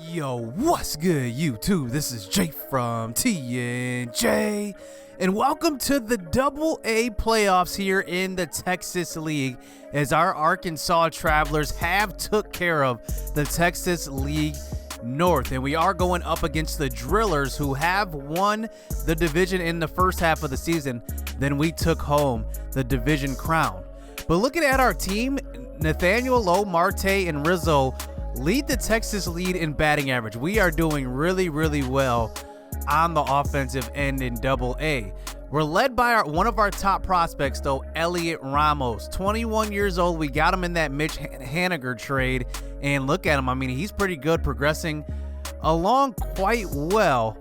Yo, what's good, YouTube? This is Jay from TNJ, and welcome to the Double-A playoffs here in the Texas League, as our Arkansas Travelers have took care of the Texas League North, and we are going up against the Drillers, who have won the division in the first half of the season. Then we took home the division crown. But looking at our team, Nathaniel Lowe, Marte, and Rizzo lead the Texas lead in batting average. We are doing really well on the offensive end in Double-A. We're led by one of our top prospects, though, Elliot Ramos, 21 years old. We got him in that Mitch Haniger trade, and look at him. I mean, he's pretty good, progressing along quite well.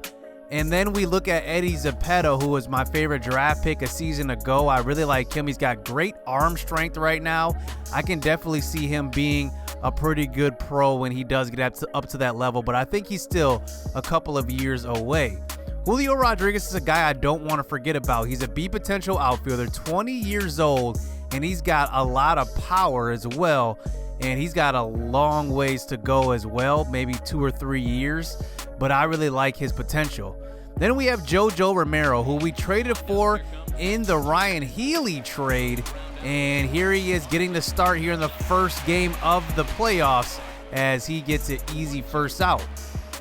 And then we look at Eddie Zapeta, who was my favorite draft pick a season ago. I really like him. He's got great arm strength right now. I can definitely see him being a pretty good pro when he does get up to that level, but I think he's still a couple of years away. Julio Rodriguez is a guy I don't want to forget about. He's a B potential outfielder, 20 years old, and he's got a lot of power as well, and he's got a long ways to go as well, maybe 2 or 3 years, but I really like his potential. Then we have JoJo Romero, who we traded for in the Ryan Healy trade, and here he is getting the start here in the first game of the playoffs as he gets an easy first out.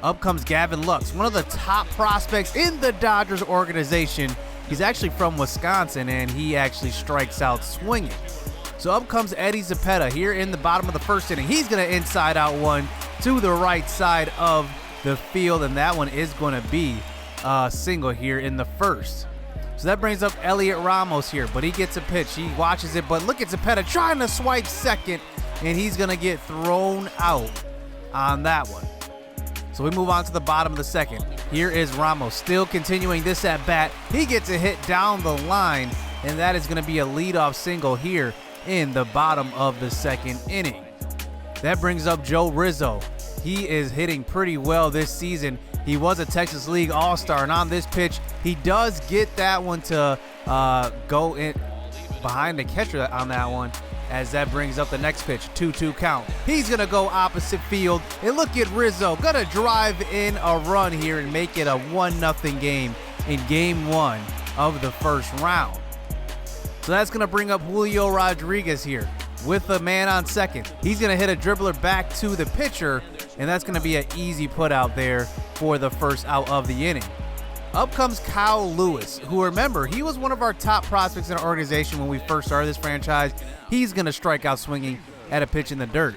Up comes Gavin Lux, one of the top prospects in the Dodgers organization. He's actually from Wisconsin, and he actually strikes out swinging. So up comes Eddie Zapeta here in the bottom of the first inning. He's going to inside out one to the right side of the field, and that one is going to be a single here in the first. So that brings up Elliot Ramos here, but he gets a pitch. He watches it, but look at Zapeta trying to swipe second, and he's going to get thrown out on that one. So we move on to the bottom of the second. Here is Ramos still continuing this at bat. He gets a hit down the line, and that is going to be a leadoff single here in the bottom of the second inning. That brings up Joe Rizzo. He is hitting pretty well this season. He was a Texas League All-Star, and on this pitch, he does get that one to go in behind the catcher on that one, as that brings up the next pitch, 2-2 count. He's going to go opposite field, and look at Rizzo, going to drive in a run here and make it a 1-0 game in game one of the first round. So that's going to bring up Julio Rodriguez here with a man on second. He's going to hit a dribbler back to the pitcher, and that's going to be an easy put out there for the first out of the inning. Up comes Kyle Lewis, who, remember, he was one of our top prospects in our organization when we first started this franchise. He's going to strike out swinging at a pitch in the dirt.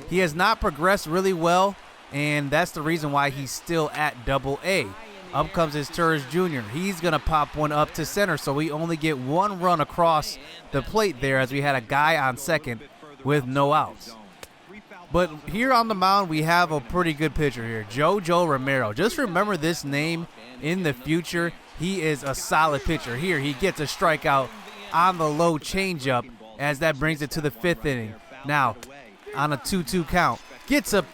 He has not progressed really well, and that's the reason why he's still at Double-A. Up comes his Torres Jr. He's going to pop one up to center, so we only get one run across the plate there, as we had a guy on second with no outs. But here on the mound, we have a pretty good pitcher here, JoJo Romero. Just remember this name in the future. He is a solid pitcher. Here, he gets a strikeout on the low changeup, as that brings it to the fifth inning. Now, on a 2-2 count, gets a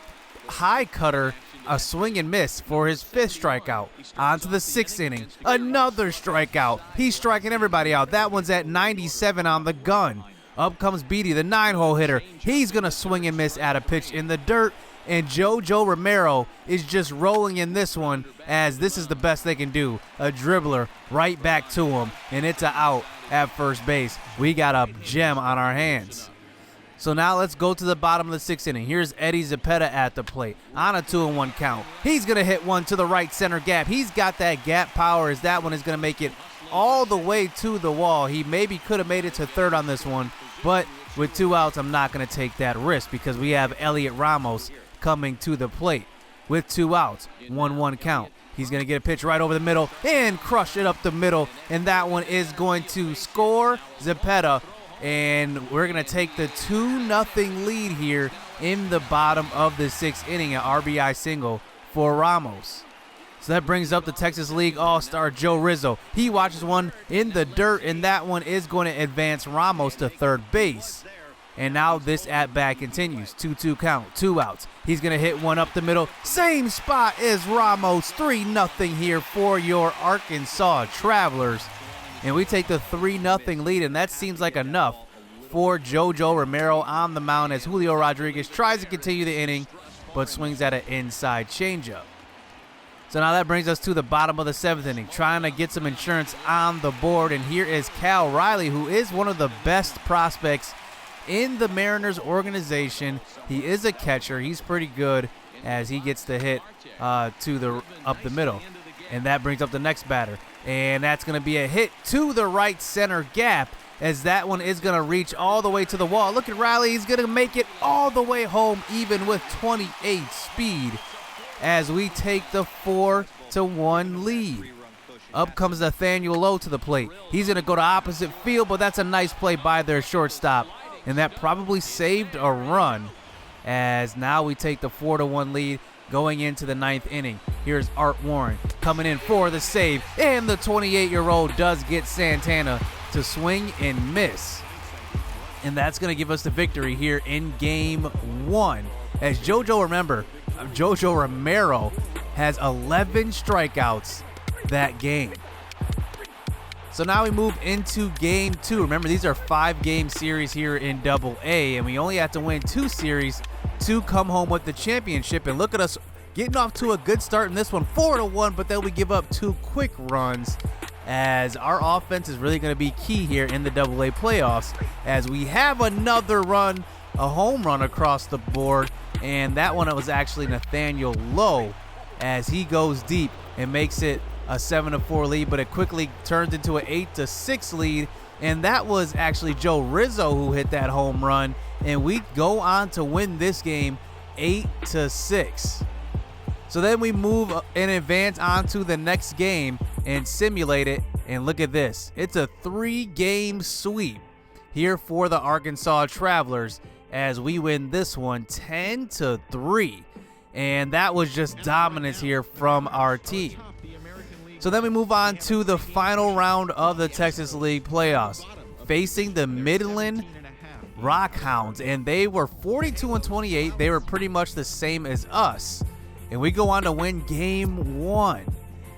high cutter, a swing and miss for his fifth strikeout. On to the sixth inning, another strikeout. He's striking everybody out. That one's at 97 on the gun. Up comes Beatty, the 9-hole hitter. He's going to swing and miss at a pitch in the dirt, and JoJo Romero is just rolling in this one, as this is the best they can do. A dribbler right back to him, and it's an out at first base. We got a gem on our hands. So now let's go to the bottom of the sixth inning. Here's Eddie Zapeta at the plate on a 2-1 count. He's going to hit one to the right center gap. He's got that gap power, as that one is going to make it all the way to the wall. He maybe could have made it to third on this one, but with 2 outs, I'm not going to take that risk, because we have Elliot Ramos coming to the plate with 2 outs, 1-1 count. He's going to get a pitch right over the middle and crush it up the middle, and that one is going to score Zapeta, and we're going to take the 2-0 lead here in the bottom of the sixth inning, an RBI single for Ramos. So that brings up the Texas League All-Star Joe Rizzo. He watches one in the dirt, and that one is going to advance Ramos to third base. And now this at-bat continues. 2-2 count, 2 outs. He's going to hit one up the middle. Same spot as Ramos. 3-0 here for your Arkansas Travelers. And we take the 3-0 lead, and that seems like enough for JoJo Romero on the mound, as Julio Rodriguez tries to continue the inning, but swings at an inside changeup. So now that brings us to the bottom of the 7th inning, trying to get some insurance on the board. And here is Cal Riley, who is one of the best prospects in the Mariners organization. He is a catcher. He's pretty good as he gets the hit up the middle. And that brings up the next batter. And that's going to be a hit to the right center gap, as that one is going to reach all the way to the wall. Look at Riley. He's going to make it all the way home, even with 28 speed, as we take the 4-1 lead. Up comes Nathaniel Lowe to the plate. He's going to go to opposite field, but that's a nice play by their shortstop. And that probably saved a run, as now we take the 4-1 lead going into the 9th inning. Here's Art Warren coming in for the save, and the 28-year-old does get Santana to swing and miss. And that's going to give us the victory here in Game 1. As Jojo Romero has 11 strikeouts that game. So now we move into Game 2. Remember, these are 5-game series here in Double-A, and we only have to win 2 series to come home with the championship. And look at us getting off to a good start in this one, 4-1, but then we give up 2 quick runs, as our offense is really going to be key here in the Double-A playoffs, as we have another run, a home run across the board. And that one, it was actually Nathaniel Lowe, as he goes deep and makes it a 7-4 lead, but it quickly turns into an 8-6 lead. And that was actually Joe Rizzo who hit that home run, and we go on to win this game 8-6. So then we move and advance on to the next game and simulate it. And look at this, it's a 3-game sweep here for the Arkansas Travelers, as we win this one 10-3. And that was just dominance here from our team. So then we move on to the final round of the Texas League playoffs, facing the Midland Rockhounds, and they were 42-28. They were pretty much the same as us, and we go on to win Game 1.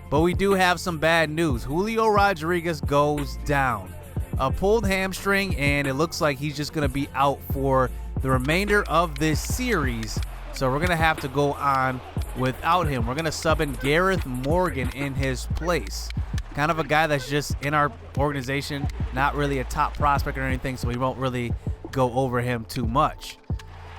But we do have some bad news. Julio Rodriguez goes down, a pulled hamstring, and it looks like he's just going to be out for the remainder of this series. So we're going to have to go on without him. We're going to sub in Gareth Morgan in his place. Kind of a guy that's just in our organization, not really a top prospect or anything, so we won't really go over him too much.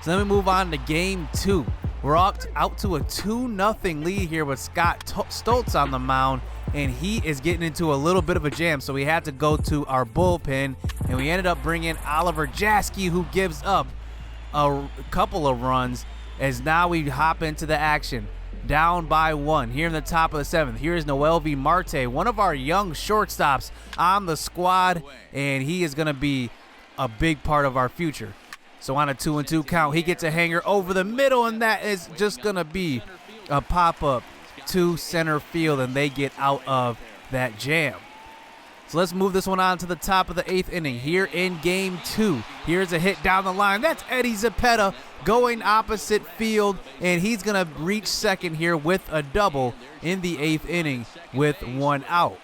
So then we move on to Game 2. We're out to a 2-0 lead here with Scott Stoltz on the mound, and he is getting into a little bit of a jam, so we had to go to our bullpen, and we ended up bringing Oliver Jaske, who gives up a couple of runs, as now we hop into the action. Down by 1 here in the top of the 7th. Here is Noel V. Marte, one of our young shortstops on the squad, and he is going to be a big part of our future. So on a 2-2 count, he gets a hanger over the middle, and that is just going to be a pop-up to center field, and they get out of that jam. So let's move this one on to the top of the 8th inning here in Game 2. Here's a hit down the line. That's Eddie Zepeda going opposite field, and he's going to reach second here with a double in the 8th inning with 1 out.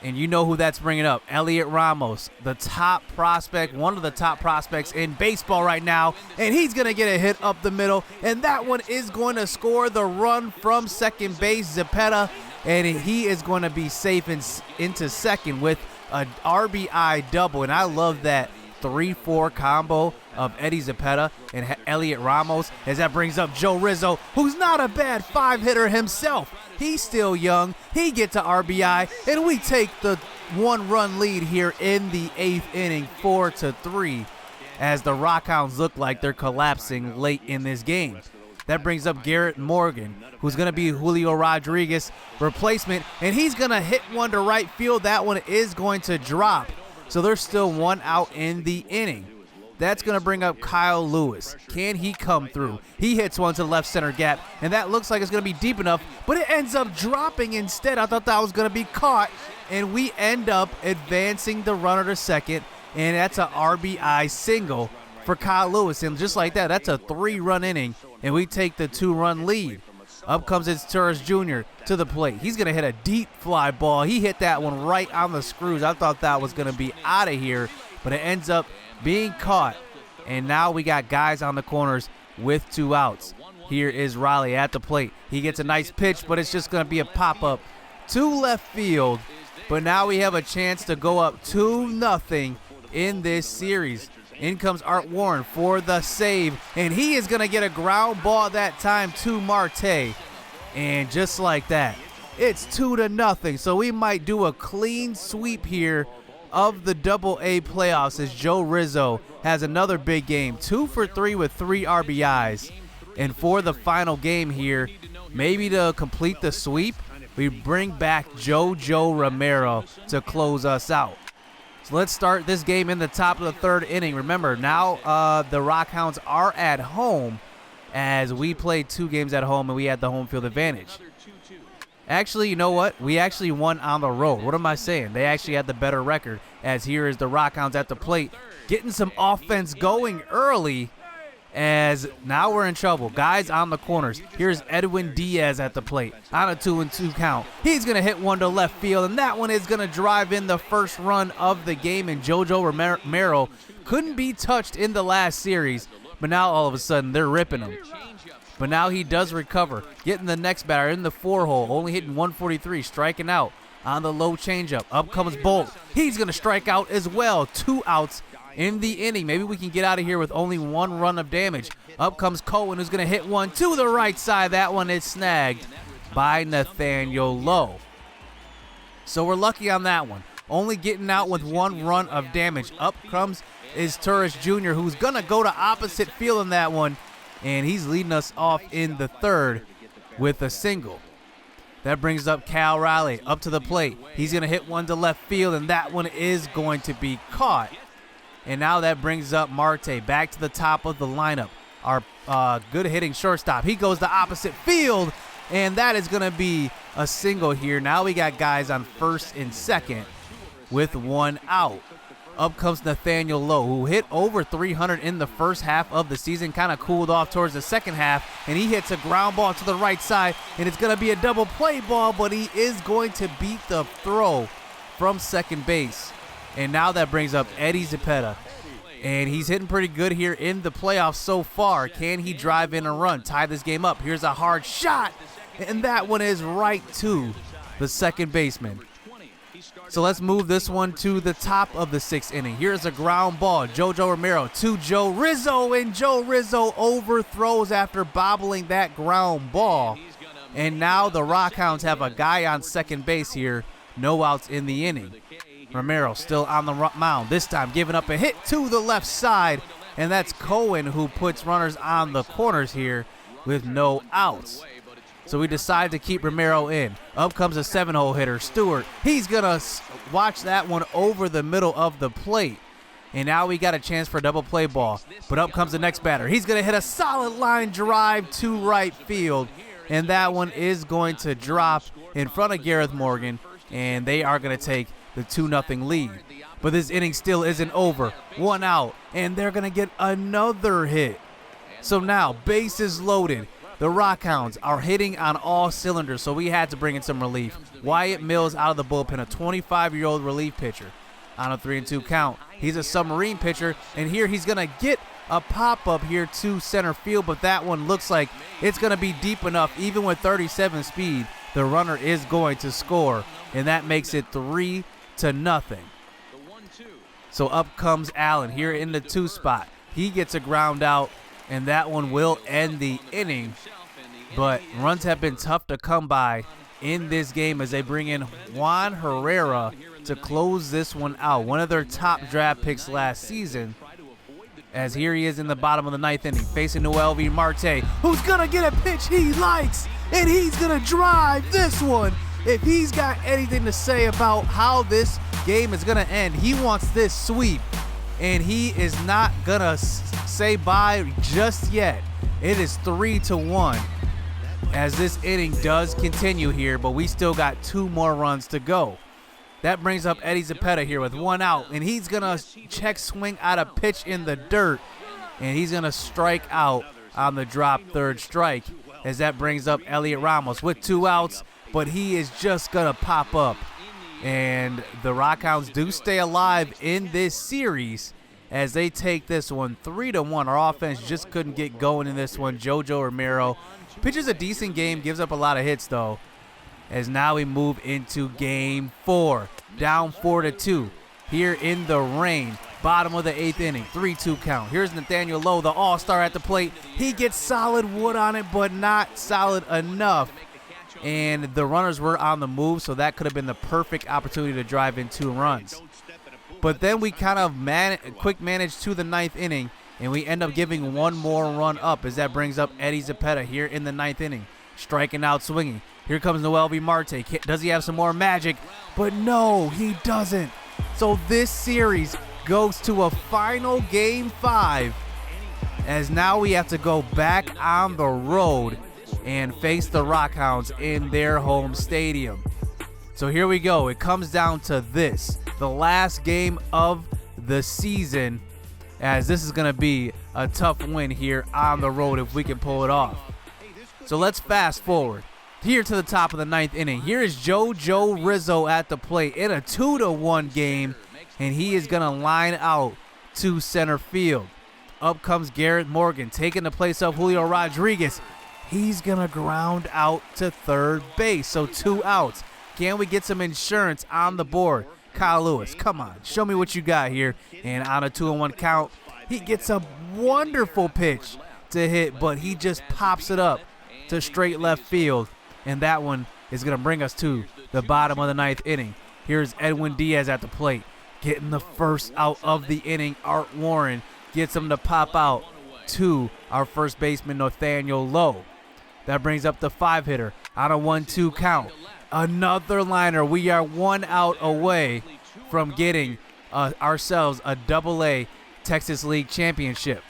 And you know who that's bringing up, Elliot Ramos, the top prospect, one of the top prospects in baseball right now, and he's going to get a hit up the middle, and that one is going to score the run from second base. Zepeda, and he is going to be safe into second with an RBI double. And I love that 3-4 combo of Eddie Zepeda and Elliot Ramos, as that brings up Joe Rizzo, who's not a bad 5-hitter himself. He's still young. He gets a RBI, and we take the 1-run lead here in the 8th inning, 4-3, as the Rockhounds look like they're collapsing late in this game. That brings up Garrett Morgan, who's going to be Julio Rodriguez replacement, and he's going to hit one to right field. That one is going to drop. So there's still 1 out in the inning. That's going to bring up Kyle Lewis. Can he come through? He hits one to the left center gap, and that looks like it's going to be deep enough, but it ends up dropping instead. I thought that was going to be caught, and we end up advancing the runner to second, and that's an RBI single for Kyle Lewis. And just like that, that's a 3-run inning, and we take the 2-run lead. Up comes Torres Jr. to the plate. He's going to hit a deep fly ball. He hit that one right on the screws. I thought that was going to be out of here, but it ends up being caught. And now we got guys on the corners with 2 outs. Here is Riley at the plate. He gets a nice pitch, but it's just going to be a pop-up to left field. But now we have a chance to go up 2-0 in this series. In comes Art Warren for the save, and he is going to get a ground ball that time to Marte. And just like that, it's 2-0. So we might do a clean sweep here of the Double-A playoffs as Joe Rizzo has another big game, 2 for 3 with 3 RBIs. And for the final game here, maybe to complete the sweep, we bring back JoJo Romero to close us out. So let's start this game in the top of the 3rd inning. Remember, now the Rockhounds are at home as we played 2 games at home and we had the home field advantage. Actually, you know what? We actually won on the road. What am I saying? They actually had the better record as here is the Rockhounds at the plate getting some offense going early as now we're in trouble. Guys on the corners. Here's Edwin Diaz at the plate on a 2-2 count. He's going to hit one to left field, and that one is going to drive in the first run of the game, and JoJo Romero couldn't be touched in the last series, but now all of a sudden they're ripping him. But now he does recover, getting the next batter in the 4-hole, only hitting 143, striking out on the low changeup. Up comes Bolt. He's going to strike out as well. 2 outs in the inning. Maybe we can get out of here with only 1 run of damage. Up comes Cohen, who's going to hit one to the right side. That one is snagged by Nathaniel Lowe. So we're lucky on that one. Only getting out with 1 run of damage. Up comes is Turris Jr., who's going to go to opposite field in that one. And he's leading us off in the 3rd with a single. That brings up Cal Riley up to the plate. He's going to hit one to left field, and that one is going to be caught. And now that brings up Marte back to the top of the lineup. Our good hitting shortstop. He goes to opposite field, and that is going to be a single here. Now we got guys on 1st and 2nd with 1 out. Up comes Nathaniel Lowe, who hit over 300 in the first half of the season, kind of cooled off towards the second half, and he hits a ground ball to the right side, and it's going to be a double play ball, but he is going to beat the throw from second base. And now that brings up Eddie Zepeda, and he's hitting pretty good here in the playoffs so far. Can he drive in a run, tie this game up? Here's a hard shot, and that one is right to the second baseman. So let's move this one to the top of the 6th inning. Here's a ground ball. JoJo Romero to Joe Rizzo, and Joe Rizzo overthrows after bobbling that ground ball. And now the Rockhounds have a guy on second base here. No outs in the inning. Romero still on the mound, this time giving up a hit to the left side. And that's Cohen who puts runners on the corners here with no outs. So we decide to keep Romero in. Up comes a 7-hole hitter, Stewart. He's going to watch that one over the middle of the plate. And now we got a chance for a double play ball. But up comes the next batter. He's going to hit a solid line drive to right field. And that one is going to drop in front of Gareth Morgan. And they are going to take the 2-0 lead. But this inning still isn't over. 1 out. And they're going to get another hit. So now, bases loaded. The Rockhounds are hitting on all cylinders, so we had to bring in some relief. Wyatt Mills out of the bullpen, a 25-year-old relief pitcher. On a 3-2 count, he's a submarine pitcher, and here he's going to get a pop-up here to center field, but that one looks like it's going to be deep enough. Even with 37 speed, the runner is going to score, and that makes it 3-0. So up comes Allen here in the 2 spot. He gets a ground out, and that one will end the inning. But runs have been tough to come by in this game as they bring in Juan Herrera to close this one out. One of their top draft picks last season. As here he is in the bottom of the 9th inning, facing Noelvi Marte, who's going to get a pitch he likes, and he's going to drive this one. If he's got anything to say about how this game is going to end, he wants this sweep. And he is not going to say bye just yet. It is 3-1 as this inning does continue here, but we still got 2 more runs to go. That brings up Eddie Zepeda here with 1 out, and he's going to check swing out a pitch in the dirt, and he's going to strike out on the drop 3rd strike, as that brings up Elliot Ramos with 2 outs, but he is just going to pop up. And the Rockhounds do stay alive in this series, as they take this one 3-1. Our offense just couldn't get going in this one. Jojo Romero pitches a decent game, gives up a lot of hits though, as now we move into game 4, down 4-2 here in the rain. Bottom of the 8th inning, 3-2 count. Here's Nathaniel Lowe, the all-star at the plate. He gets solid wood on it, but not solid enough. And the runners were on the move, so that could have been the perfect opportunity to drive in 2 runs. But then we kind of quick managed to the 9th inning, and we end up giving 1 more run up, as that brings up Eddie Zepeda here in the 9th inning, striking out, swinging. Here comes Noel V. Marte. Does he have some more magic? But no, he doesn't. So this series goes to a final game 5, as now we have to go back on the road and face the Rockhounds in their home stadium. So here we go. It comes down to this, the last game of the season, as this is going to be a tough win here on the road if we can pull it off. So let's fast forward here to the top of the 9th inning. Here is JoJo Rizzo at the plate in a 2-1 game, and he is going to line out to center field. Up comes Garrett Morgan, taking the place of Julio Rodriguez. He's going to ground out to third base, so 2 outs. Can we get some insurance on the board? Kyle Lewis, come on, show me what you got here. And on a 2-1 count, he gets a wonderful pitch to hit, but he just pops it up to straight left field. And that one is going to bring us to the bottom of the 9th inning. Here's Edwin Diaz at the plate, getting the first out of the inning. Art Warren gets him to pop out to our first baseman, Nathaniel Lowe. That brings up the 5-hitter on a 1-2 count. Another liner. We are 1 out away from getting ourselves a Double-A Texas League championship.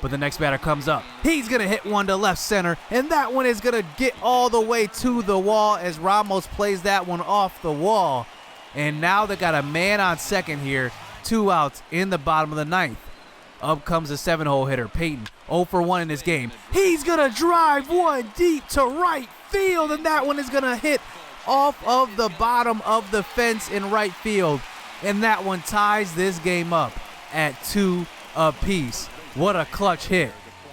But the next batter comes up. He's going to hit one to left center, and that one is going to get all the way to the wall as Ramos plays that one off the wall. And now they got a man on second here. 2 outs in the bottom of the 9th. Up comes the 7-hole hitter, Peyton. 0 for 1 in this game. He's going to drive one deep to right field, and that one is going to hit off of the bottom of the fence in right field. And that one ties this game up at 2 apiece. What a clutch hit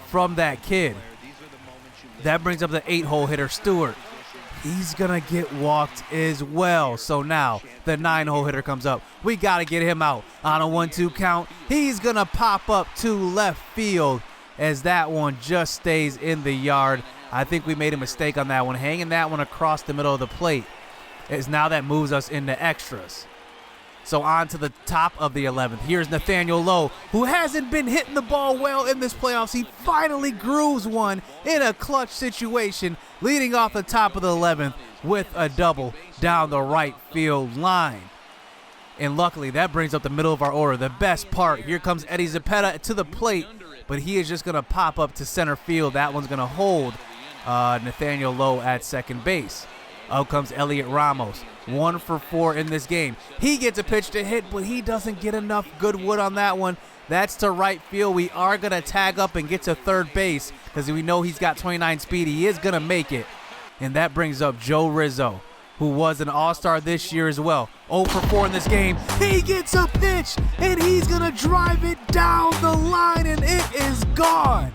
from that kid. That brings up the 8-hole hitter, Stewart. He's going to get walked as well. So now the 9-hole hitter comes up. We got to get him out on a 1-2 count. He's going to pop up to left field as that one just stays in the yard. I think we made a mistake on that one, hanging that one across the middle of the plate, as now that moves us into extras. So on to the top of the 11th. Here's Nathaniel Lowe, who hasn't been hitting the ball well in this playoffs. He finally grooves one in a clutch situation, leading off the top of the 11th with a double down the right field line. And luckily, that brings up the middle of our order. The best part, here comes Eddie Zepeda to the plate, but he is just going to pop up to center field. That one's going to hold Nathaniel Lowe at second base. Out comes Elliot Ramos, 1 for 4 in this game. He gets a pitch to hit, but he doesn't get enough good wood on that one. That's to right field. We are going to tag up and get to third base because we know he's got 29 speed. He is going to make it. And that brings up Joe Rizzo, who was an all-star this year as well. 0 for 4 in this game. He gets a pitch, and he's going to drive it down the line, and it is gone.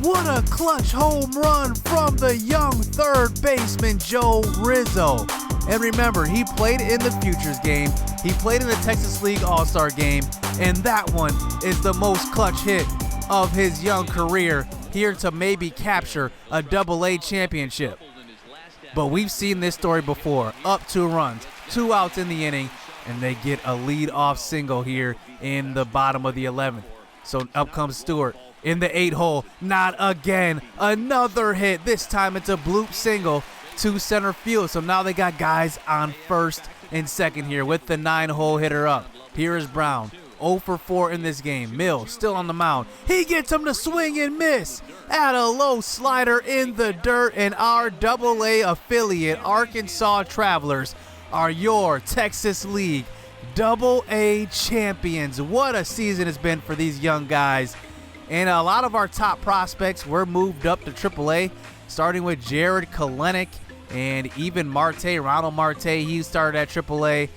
What a clutch home run from the young third baseman, Joe Rizzo. And remember, he played in the Futures game. He played in the Texas League All-Star game. And that one is the most clutch hit of his young career, here to maybe capture a Double-A championship. But we've seen this story before. Up 2 runs, 2 outs in the inning, and they get a lead-off single here in the bottom of the 11th. So up comes Stewart in the 8-hole. Not again. Another hit. This time it's a bloop single to center field. So now they got guys on first and second here with the 9-hole hitter up. Here is Brown. 0 for 4 in this game. Mills still on the mound. He gets him to swing and miss at a low slider in the dirt. And our Double-A affiliate, Arkansas Travelers, are your Texas League Double-A champions. What a season it's been for these young guys. And a lot of our top prospects were moved up to Triple-A, starting with Jared Kalenic and even Marte, Ronald Marte. He started at Triple-A.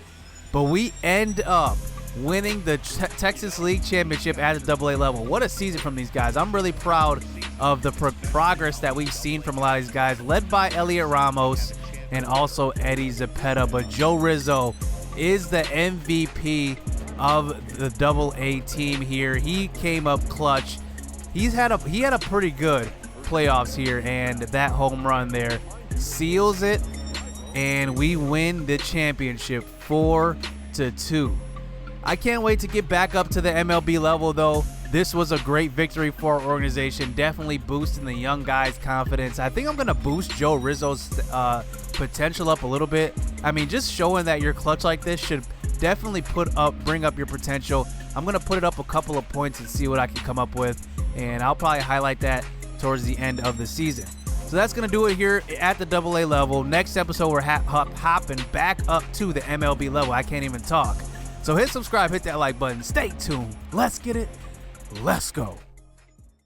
But we end up winning the Texas League Championship at the AA level. What a season from these guys. I'm really proud of the progress that we've seen from a lot of these guys, led by Elliot Ramos and also Eddie Zepeda. But Joe Rizzo is the MVP of the AA team here. He came up clutch. He had a pretty good playoffs here, and that home run there seals it, and we win the championship 4-2. I can't wait to get back up to the MLB level, though. This was a great victory for our organization, definitely boosting the young guys' confidence. I think I'm going to boost Joe Rizzo's potential up a little bit. I mean, just showing that you're clutch like this should definitely bring up your potential. I'm going to put it up a couple of points and see what I can come up with, and I'll probably highlight that towards the end of the season. So that's going to do it here at the AA level. Next episode, we're hopping back up to the MLB level. I can't even talk. So hit subscribe, hit that like button. Stay tuned. Let's get it. Let's go.